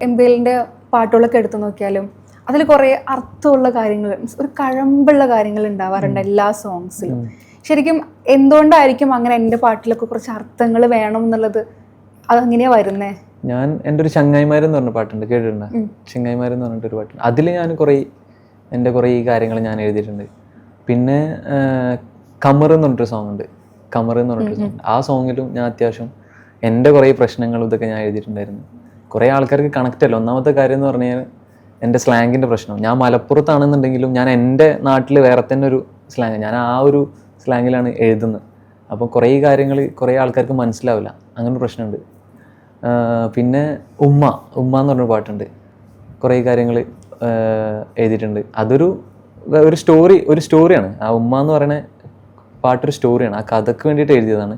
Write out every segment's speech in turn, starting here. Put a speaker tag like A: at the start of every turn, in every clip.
A: എംബിലിൻ്റെ പാട്ടുകളൊക്കെ എടുത്തു നോക്കിയാലും അതിൽ കുറേ അർത്ഥമുള്ള കാര്യങ്ങൾ, ഒരു കഴമ്പുള്ള കാര്യങ്ങൾ ഉണ്ടാവാറുണ്ട് എല്ലാ സോങ്സിലും. ശരിക്കും എന്തുകൊണ്ടായിരിക്കും അങ്ങനെ എൻ്റെ പാട്ടിലൊക്കെ കുറച്ച് അർത്ഥങ്ങൾ വേണം എന്നുള്ളത്? അതെങ്ങനെയാണ് വരുന്നേ?
B: ഞാൻ എൻ്റെ ഒരു ചങ്ങായിമാരെന്ന് പറഞ്ഞ പാട്ടുണ്ട്, കേട്ടിട്ടുണ്ട്? ചങ്ങായിമാരെന്ന് പറഞ്ഞിട്ടൊരു പാട്ടുണ്ട്. അതിൽ ഞാൻ എൻ്റെ കുറേ കാര്യങ്ങൾ ഞാൻ എഴുതിയിട്ടുണ്ട്. പിന്നെ കമർ എന്ന് പറഞ്ഞിട്ടൊരു സോങ് ഉണ്ട്, കമർ എന്ന് പറഞ്ഞിട്ടൊരു സോങ്. ആ സോങ്ങിലും ഞാൻ അത്യാവശ്യം എൻ്റെ കുറേ പ്രശ്നങ്ങളും ഇതൊക്കെ ഞാൻ എഴുതിയിട്ടുണ്ടായിരുന്നു. കുറേ ആൾക്കാർക്ക് കണക്റ്റ് അല്ല. ഒന്നാമത്തെ കാര്യം എന്ന് പറഞ്ഞാൽ എൻ്റെ സ്ലാങ്ങിൻ്റെ പ്രശ്നം. ഞാൻ മലപ്പുറത്താണെന്നുണ്ടെങ്കിലും ഞാൻ എൻ്റെ നാട്ടിൽ വേറെ തന്നെ ഒരു സ്ലാങ്, ഞാൻ ആ ഒരു സ്ലാങ്ങിലാണ് എഴുതുന്നത്. അപ്പോൾ കുറേ കാര്യങ്ങൾ കുറേ ആൾക്കാർക്ക് മനസ്സിലാവില്ല, അങ്ങനെ പ്രശ്നമുണ്ട്. പിന്നെ ഉമ്മ എന്ന് പറഞ്ഞൊരു പാട്ടുണ്ട്, കുറേ കാര്യങ്ങൾ എഴുതിയിട്ടുണ്ട്. അതൊരു സ്റ്റോറിയാണ്. ആ ഉമ്മ എന്ന് പറയുന്ന പാട്ടൊരു സ്റ്റോറിയാണ്, ആ കഥക്ക് വേണ്ടിയിട്ട് എഴുതിയതാണ്.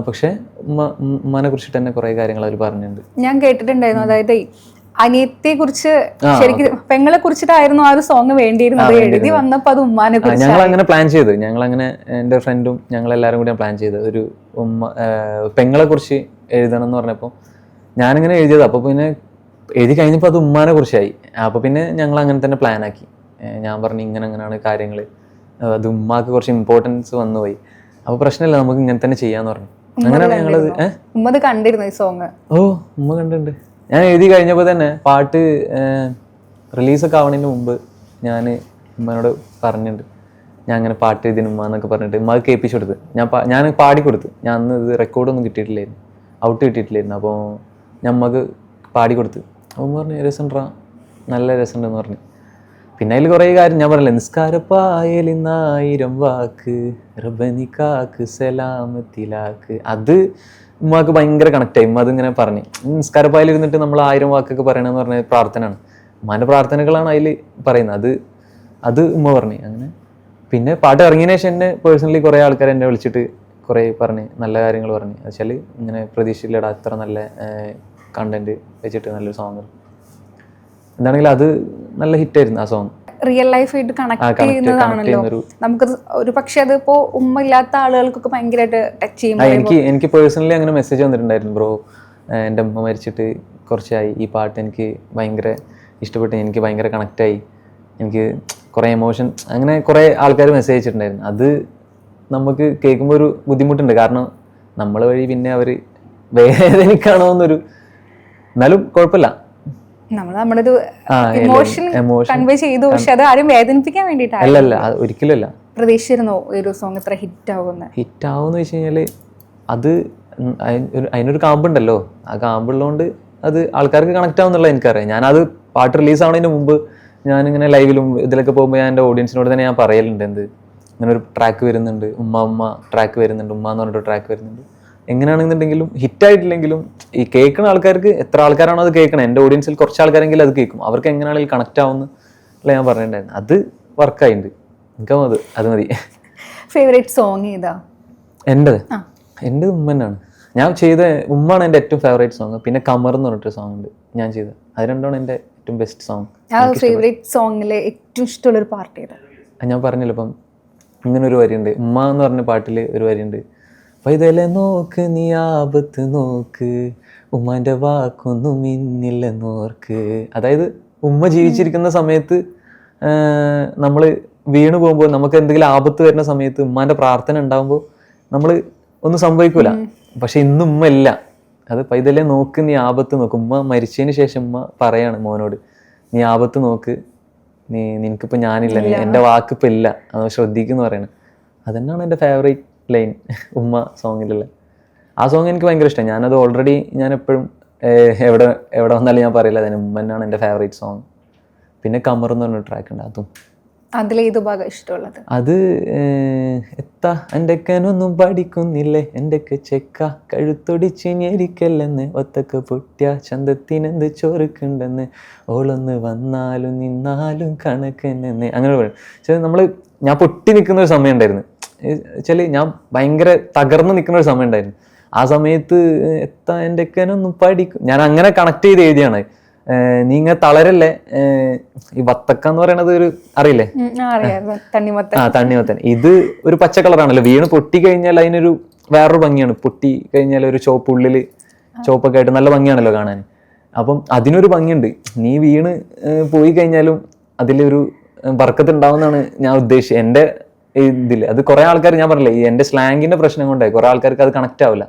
B: പക്ഷേ ഉമ്മാനെ കുറിച്ചിട്ട് തന്നെ കുറേ കാര്യങ്ങൾ അവർ പറഞ്ഞിട്ടുണ്ട്.
A: ഞാൻ കേട്ടിട്ടുണ്ടായിരുന്നു, അതായത് അനിയത്തെ കുറിച്ച്, ശരിക്കും പെങ്ങളെ കുറിച്ചിട്ടായിരുന്നു ആ ഒരു സോങ് വേണ്ടിയിരുന്നത്. എഴുതി വന്നപ്പോൾ അത് ഉമ്മാനെ കുറിച്ച്.
B: ഞങ്ങളങ്ങനെ പ്ലാൻ ചെയ്ത്, ഞങ്ങളങ്ങനെ എൻ്റെ ഫ്രണ്ടും ഞങ്ങളെല്ലാവരും കൂടി പ്ലാൻ ചെയ്ത് ഒരു പെങ്ങളെ കുറിച്ച് എഴുതണം എന്ന് പറഞ്ഞപ്പോൾ ഞാനിങ്ങനെ എഴുതിയത്. അപ്പോൾ പിന്നെ എഴുതി കഴിഞ്ഞപ്പോൾ അത് ഉമ്മാനെ കുറിച്ചായി. അപ്പോൾ പിന്നെ ഞങ്ങൾ അങ്ങനെ തന്നെ പ്ലാനാക്കി. ഞാൻ പറഞ്ഞു അങ്ങനെയാണ് കാര്യങ്ങൾ, അത് ഉമ്മാക്ക് കുറച്ച് ഇമ്പോർട്ടൻസ് വന്നുപോയി. അപ്പോൾ പ്രശ്നമില്ല, നമുക്ക് ഇങ്ങനെ തന്നെ ചെയ്യാന്ന് പറഞ്ഞു. അങ്ങനെയാണ് ഞങ്ങളത്.
A: ഉമ്മ കണ്ടിരുന്നു ഈ സോങ്?
B: ഓ, ഉമ്മ കണ്ടിട്ടുണ്ട്. ഞാൻ എഴുതി കഴിഞ്ഞപ്പോൾ തന്നെ പാട്ട് റിലീസൊക്കെ ആവണതിന് മുമ്പ് ഞാൻ ഉമ്മനോട് പറഞ്ഞിട്ടുണ്ട്, ഞാൻ അങ്ങനെ പാട്ട് എഴുതിന് ഉമ്മ എന്നൊക്കെ പറഞ്ഞിട്ട് ഉമ്മ അത് കേൾപ്പിച്ചു കൊടുത്ത്. ഞാൻ പാടിക്കൊടുത്ത്. ഞാൻ അന്ന് ഇത് റെക്കോർഡൊന്നും കിട്ടിയിട്ടില്ലായിരുന്നു, ഔട്ട് കിട്ടിയിട്ടില്ലായിരുന്നു. അപ്പോൾ ഞാൻ ഉമ്മക്ക് പാടിക്കൊടുത്ത്. അപ്പോൾ ഉമ്മ പറഞ്ഞു രസമുണ്ടാ, നല്ല രസമുണ്ടെന്ന് പറഞ്ഞു. പിന്നെ അതിൽ കുറേ കാര്യം ഞാൻ പറഞ്ഞില്ല, നിസ്കാരപ്പായലിന്നായിരം വാക്ക് റബ്ബനിക്കാക്ക് സലാമത്തിലാക്ക്, അത് ഉമ്മാക്ക് ഭയങ്കര കണക്റ്റായി. ഉമ്മ അതിങ്ങനെ പറഞ്ഞു. നിസ്കാരപ്പായിൽ ഇരുന്നിട്ട് നമ്മൾ 1000 വാക്കൊക്കെ പറയണമെന്ന് പറഞ്ഞ പ്രാർത്ഥനയാണ്, ഉമ്മാൻ്റെ പ്രാർത്ഥനകളാണ് അതിൽ പറയുന്നത്. അത് ഉമ്മ പറഞ്ഞു. അങ്ങനെ പിന്നെ പാട്ട് ഇറങ്ങിയതിന് ശേഷം എന്നെ പേഴ്സണലി കുറേ ആൾക്കാർ എന്നെ വിളിച്ചിട്ട് കുറേ പറഞ്ഞ് നല്ല കാര്യങ്ങൾ പറഞ്ഞു. വെച്ചാൽ ഇങ്ങനെ പ്രതീക്ഷിച്ചില്ലടാ, അത്ര നല്ല കണ്ടന്റ് വെച്ചിട്ട് നല്ലൊരു സോങ്. എന്താണെങ്കിലും അത് നല്ല ഹിറ്റായിരുന്നു ആ സോങ്.
A: റിയൽ ലൈഫായിട്ട് കണക്ട് ചെയ്യുന്നതാണല്ലോ നമുക്ക്. ഒരു പക്ഷെ അതിപ്പോ ഉമ്മ ഇല്ലാത്ത ആളുകൾക്കൊക്കെ ഭയങ്കരമായിട്ട് ടച്ച് ചെയ്യും.
B: എനിക്ക് പേഴ്സണലി അങ്ങനെ മെസ്സേജ് വന്നിട്ടുണ്ടായിരുന്നു, ബ്രോ എൻ്റെ ഉമ്മ മരിച്ചിട്ട് കുറച്ചായി, ഈ പാട്ട് എനിക്ക് ഭയങ്കര ഇഷ്ടപ്പെട്ടു, എനിക്ക് ഭയങ്കര കണക്റ്റായി, എനിക്ക് കുറേ എമോഷൻ, അങ്ങനെ കുറേ ആൾക്കാർ മെസ്സേജ് അയച്ചിട്ടുണ്ടായിരുന്നു. അത് നമുക്ക് കേൾക്കുമ്പോൾ ഒരു ബുദ്ധിമുട്ടുണ്ട്, കാരണം നമ്മൾ വഴി പിന്നെ അവർ വേദനിക്കണോ എന്നൊരു, എന്നാലും കുഴപ്പമില്ല,
A: നമ്മുടെ ഒരു ഇമോഷൻ കൺവേ ചെയ്തു. പക്ഷെ അത് ആരും വേദനിപ്പിക്കാൻ വേണ്ടിയിട്ടാണ്.
B: അല്ലല്ല, ഒരിക്കലും അല്ല.
A: പ്രതീക്ഷിച്ചിരുന്നോ ഒരു സോങ് ഇത്ര ഹിറ്റ്
B: ആവുമെന്ന് വെച്ച് കഴിഞ്ഞാല് അത് അതിനൊരു കാമ്പുണ്ടല്ലോ, ആ കാമ്പുള്ളതുകൊണ്ട് അത് ആൾക്കാർക്ക് കണക്ട് ആവുന്നുള്ള എനിക്കറിയാം. ഞാനത് പാട്ട് റിലീസ് ആവുന്നതിന് മുമ്പ് ഞാനിങ്ങനെ ലൈവിലും ഇതിലൊക്കെ പോകുമ്പോൾ ഞാൻ എൻ്റെ ഓഡിയൻസിനോട് തന്നെ ഞാൻ പറയലുണ്ട്, എന്ത് ഇങ്ങനെ ഒരു ട്രാക്ക് വരുന്നുണ്ട്, ഉമ്മ ട്രാക്ക് വരുന്നുണ്ട്, ഉമ്മ എന്ന് പറഞ്ഞിട്ട് ട്രാക്ക് വരുന്നുണ്ട്. എങ്ങനെയാണെന്നുണ്ടെങ്കിലും ഹിറ്റായിട്ടില്ലെങ്കിലും ഈ കേൾക്കുന്ന ആൾക്കാർക്ക്, എത്ര ആൾക്കാരാണോ അത് കേൾക്കണം, എൻ്റെ ഓഡിയൻസിൽ കുറച്ച് ആൾക്കാരെങ്കിലും അത് കേൾക്കും, അവർക്ക് എങ്ങനെയാണെങ്കിലും കണക്ട് ആവുമെന്ന് ഞാൻ പറഞ്ഞിട്ടുണ്ടായിരുന്നു. അത് വർക്കായിട്ടുണ്ട്, എനിക്കത് അത് മതി.
A: ഫേവറേറ്റ് സോങ് ഏതാ?
B: എൻ്റെ ഉമ്മ തന്നെയാണ്. ഞാൻ ചെയ്ത ഉമ്മാണ് എൻ്റെ ഏറ്റവും ഫേവറേറ്റ് സോങ്. പിന്നെ കമർ എന്ന് പറഞ്ഞിട്ടൊരു സോങ് ഉണ്ട് ഞാൻ ചെയ്തത്. അത് രണ്ടാണ് എൻ്റെ ഏറ്റവും ബെസ്റ്റ് സോങ്.
A: ഫേവറേറ്റ് സോങ്ങിലെ ഏറ്റവും ഇഷ്ടമുള്ളൊരു പാർട്ട് ഏതാ?
B: ഞാൻ പറഞ്ഞില്ല, ഇപ്പം ഇങ്ങനൊരു വരിയുണ്ട്, ഉമ്മ എന്ന് പറഞ്ഞ പാട്ടിൽ ഒരു വരിയുണ്ട്, പൈതലെ നോക്ക് നീ ആപത്ത് നോക്ക്, ഉമ്മാൻ്റെ വാക്കൊന്നും ഇന്നില്ല നോർക്ക്. അതായത് ഉമ്മ ജീവിച്ചിരിക്കുന്ന സമയത്ത് നമ്മൾ വീണ് പോകുമ്പോൾ, നമുക്ക് എന്തെങ്കിലും ആപത്ത് വരുന്ന സമയത്ത് ഉമ്മാൻ്റെ പ്രാർത്ഥന ഉണ്ടാകുമ്പോൾ നമ്മൾ ഒന്നും സംഭവിക്കൂല. പക്ഷെ ഇന്ന് ഉമ്മ ഇല്ല. അത് പൈതലെ നോക്ക് നീ ആപത്ത് നോക്ക്. ഉമ്മ മരിച്ചതിന് ശേഷം ഉമ്മ പറയാണ് മോനോട്, നീ ആപത്ത് നോക്ക്, നിനക്കിപ്പോൾ ഞാനില്ല, എൻ്റെ വാക്കിപ്പോൾ ഇല്ല, അത് ശ്രദ്ധിക്കുന്നു പറയണം. അതന്നെയാണ് എൻ്റെ ഫേവറേറ്റ് ലൈൻ ഉമ്മ സോങ്ങിലുള്ള. ആ സോങ് എനിക്ക് ഭയങ്കര ഇഷ്ടമാണ്. ഞാനത് ഓൾറെഡി ഞാൻ എപ്പോഴും എവിടെ വന്നാലും ഞാൻ പറയില്ല, അതിന് ഉമ്മ തന്നെയാണ് എൻ്റെ ഫേവറേറ്റ് സോങ്. പിന്നെ കമർ എന്ന് പറഞ്ഞൊരു ട്രാക്ക് ഉണ്ട്, അതും.
A: അതിലേത് ഭാഗം ഇഷ്ടമുള്ളത്?
B: അത് എത്താ എൻ്റെ കനൊന്നും പഠിക്കുന്നില്ലേ, എൻ്റെക്ക് ചെക്ക കഴുത്തൊടിച്ച് ഞെരിക്കല്ലെന്ന്, ഒത്തക്ക് പൊട്ടിയ ചന്തത്തിനെന്ത് ചോറുക്കുണ്ടെന്ന്, ഓളൊന്ന് വന്നാലും നിന്നാലും കണക്കെന്നെ, അങ്ങനെ പറയും. പക്ഷേ ഞാൻ പൊട്ടി നിൽക്കുന്ന ഒരു സമയം ഉണ്ടായിരുന്നു, വെച്ചാൽ ഞാൻ ഭയങ്കര തകർന്ന് നിൽക്കുന്ന ഒരു സമയം ഉണ്ടായിരുന്നു. ആ സമയത്ത് എത്താ എൻ്റെ കനൊന്നും പഠിക്കും, ഞാൻ അങ്ങനെ കണക്ട് ചെയ്ത് എഴുതിയാണ്. നീ ഇങ്ങനെ തളരല്ലേ, ഈ വത്തക്ക എന്ന് പറയണത് ഒരു അറിയില്ലേ, തണ്ണിമത്തൻ. ഇത് ഒരു പച്ച കളറാണല്ലോ, വീണ് പൊട്ടി കഴിഞ്ഞാൽ അതിനൊരു വേറൊരു ഭംഗിയാണ്. പൊട്ടി കഴിഞ്ഞാൽ ഒരു ചോപ്പ്, ഉള്ളില് ചോപ്പൊക്കെ ആയിട്ട് നല്ല ഭംഗിയാണല്ലോ കാണാൻ. അപ്പം അതിനൊരു ഭംഗിയുണ്ട്. നീ വീണ് പോയി കഴിഞ്ഞാലും അതിലൊരു ബർക്കത്ത് ഉണ്ടാവുമെന്നാണ് ഞാൻ ഉദ്ദേശിച്ചത്. എൻ്റെ ഇതിൽ അത് കുറേ ആൾക്കാർ, ഞാൻ പറഞ്ഞില്ലേ, ഈ എൻ്റെ സ്ലാങ്ങിൻ്റെ പ്രശ്നം കൊണ്ടായി കുറേ ആൾക്കാർക്ക് അത് കണക്റ്റ് ആവില്ല.